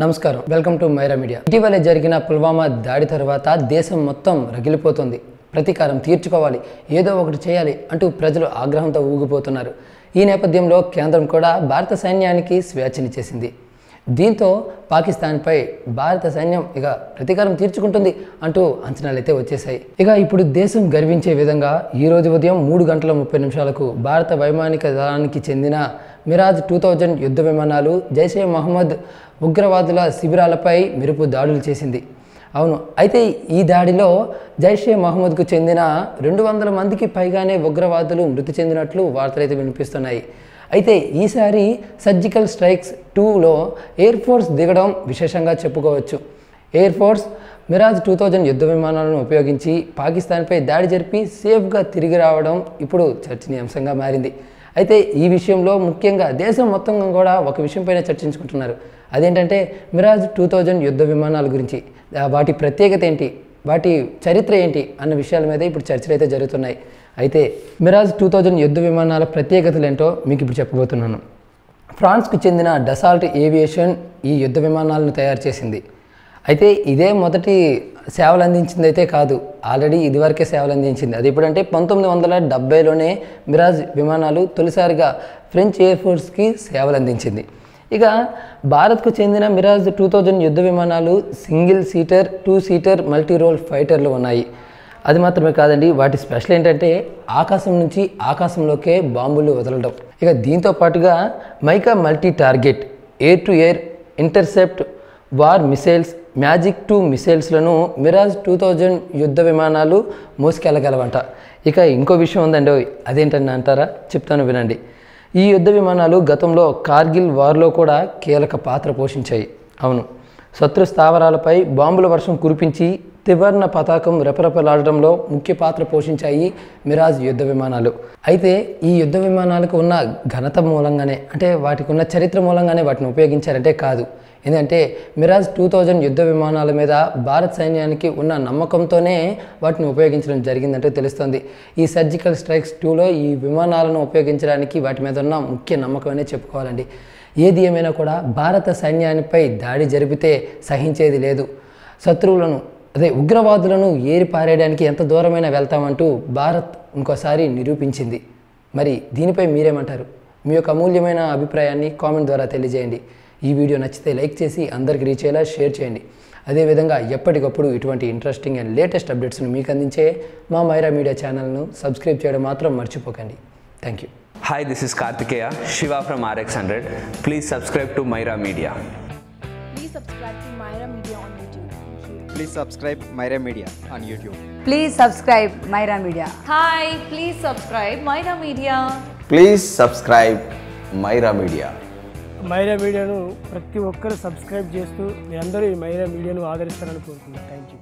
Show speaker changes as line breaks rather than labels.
నమస్కారం, welcome to Myra media. ఇటీవలే జరిగిన పుల్వామా దాడి తర్వాత దేశం మొత్తం రగిలిపోతుంది. ప్రతీకారం తీర్చుకోవాలి, ఏదో ఒకటి చేయాలి అంటూ ప్రజలు ఆగ్రహంతో ఊగిపోతున్నారు. ఈ నేపథ్యంలో కేంద్రం కూడా భారత సైన్యానికి స్వేచ్ఛనిచ్చేసింది. దీంతో పాకిస్తాన్పై భారత సైన్యం ఇక ప్రతీకారం తీర్చుకుంటుంది అంటూ అంచనాలు అయితే వచ్చేసాయి. ఇక ఇప్పుడు దేశం గర్వించే విధంగా ఈరోజు ఉదయం 3:30 భారత వైమానిక దళానికి చెందిన మిరాజ్ 2000 యుద్ధ విమానాలు జైషే మహమ్మద్ ఉగ్రవాదుల శిబిరాలపై మెరుపు దాడులు చేసింది. అవును, అయితే ఈ దాడిలో జైషే మహమ్మద్కు చెందిన 200 మందికి పైగానే ఉగ్రవాదులు మృతి చెందినట్లు వార్తలైతే వినిపిస్తున్నాయి. అయితే ఈసారి సర్జికల్ స్ట్రైక్స్ 2లో ఎయిర్ ఫోర్స్ దిగడం విశేషంగా చెప్పుకోవచ్చు. ఎయిర్ ఫోర్స్ మిరాజ్ 2000 యుద్ధ విమానాలను ఉపయోగించి పాకిస్తాన్పై దాడి జరిపి సేఫ్గా తిరిగి రావడం ఇప్పుడు చర్చనీయాంశంగా మారింది. అయితే ఈ విషయంలో ముఖ్యంగా దేశం మొత్తంగా కూడా ఒక విషయంపైన చర్చించుకుంటున్నారు. అదేంటంటే మిరాజ్ 2000 యుద్ధ విమానాల గురించి, వాటి ప్రత్యేకత ఏంటి, వాటి చరిత్ర ఏంటి అన్న విషయాల మీద ఇప్పుడు చర్చలు అయితే జరుగుతున్నాయి. అయితే మిరాజ్ 2000 యుద్ధ విమానాల ప్రత్యేకతలు ఏంటో మీకు ఇప్పుడు చెప్పబోతున్నాను. ఫ్రాన్స్కు చెందిన డసాల్ట్ ఏవియేషన్ ఈ యుద్ధ విమానాలను తయారు చేసింది. అయితే ఇదే మొదటి సేవలు అందించింది అయితే కాదు, ఆల్రెడీ ఇదివరకే సేవలు అందించింది. అది ఎప్పుడంటే 1970లోనే మిరాజ్ విమానాలు తొలిసారిగా ఫ్రెంచ్ ఎయిర్ ఫోర్స్కి సేవలు అందించింది. ఇక భారత్కు చెందిన మిరాజ్ 2000 యుద్ధ విమానాలు single seater, 2 seater multi role ఫైటర్లు ఉన్నాయి. అది మాత్రమే కాదండి, వాటి స్పెషల్ ఏంటంటే ఆకాశం నుంచి ఆకాశంలోకే బాంబులు వదలడం. ఇక దీంతో పాటుగా MICA multi target, air to air interceptor missiles, magic 2 మిసైల్స్లను మిరాజ్ 2000 యుద్ధ విమానాలు మోసుకెళ్ళగలవంట. ఇక ఇంకో విషయం ఉందండి, అదేంటని అంటారా, చెప్తాను వినండి. ఈ యుద్ధ విమానాలు గతంలో కార్గిల్ వార్లో కూడా కీలక పాత్ర పోషించాయి. అవును, శత్రు స్థావరాలపై బాంబుల వర్షం కురిపించి త్రివర్ణ పతాకం రెపరెపలాడడంలో ముఖ్య పాత్ర పోషించాయి మిరాజ్ యుద్ధ విమానాలు. అయితే ఈ యుద్ధ విమానాలకు ఉన్న ఘనత మూలంగానే, అంటే వాటికి ఉన్న చరిత్ర మూలంగానే వాటిని ఉపయోగించారంటే కాదు. ఎందుకంటే మిరాజ్ 2000 యుద్ధ విమానాల మీద భారత సైన్యానికి ఉన్న నమ్మకంతోనే వాటిని ఉపయోగించడం జరిగిందంటే తెలుస్తుంది. ఈ సర్జికల్ స్ట్రైక్స్ 2లో ఈ విమానాలను ఉపయోగించడానికి వాటి మీద ఉన్న ముఖ్య నమ్మకమనే చెప్పుకోవాలండి. ఏది ఏమైనా కూడా భారత సైన్యానిపై దాడి జరిపితే సహించేది లేదు. శత్రువులను, అదే ఉగ్రవాదులను ఏరి పారేయడానికి ఎంత దూరమైనా వెళ్తామంటూ భారత్ ఇంకోసారి నిరూపించింది. మరి దీనిపై మీరేమంటారు? మీ యొక్క అమూల్యమైన అభిప్రాయాన్ని కామెంట్ ద్వారా తెలియజేయండి. ఈ వీడియో నచ్చితే లైక్ చేసి అందరికి రీచ్ అయ్యేలా షేర్ చేయండి. అదేవిధంగా ఎప్పటికప్పుడు ఇటువంటి ఇంట్రెస్టింగ్ అండ్ లేటెస్ట్ అప్డేట్స్ను మీకు అందించే మా మైరా మీడియా ఛానల్ను సబ్స్క్రైబ్ చేయడం మాత్రం మర్చిపోకండి. Thank you.
Hi, this is Kartikeya Shiva from RX100. Please subscribe to Myra Media.
Please subscribe to Myra Media on YouTube.
Please subscribe Myra Media on YouTube.
Please subscribe Myra Media.
Hi, please subscribe Myra Media.
Please subscribe Myra Media.
మైరా మీడియాను ప్రతి ఒక్కరు subscribe చేస్తూ మీరందరూ ఈ మైరా మీడియాను ఆదరిస్తారని కోరుకుంటున్నాను. Thank you.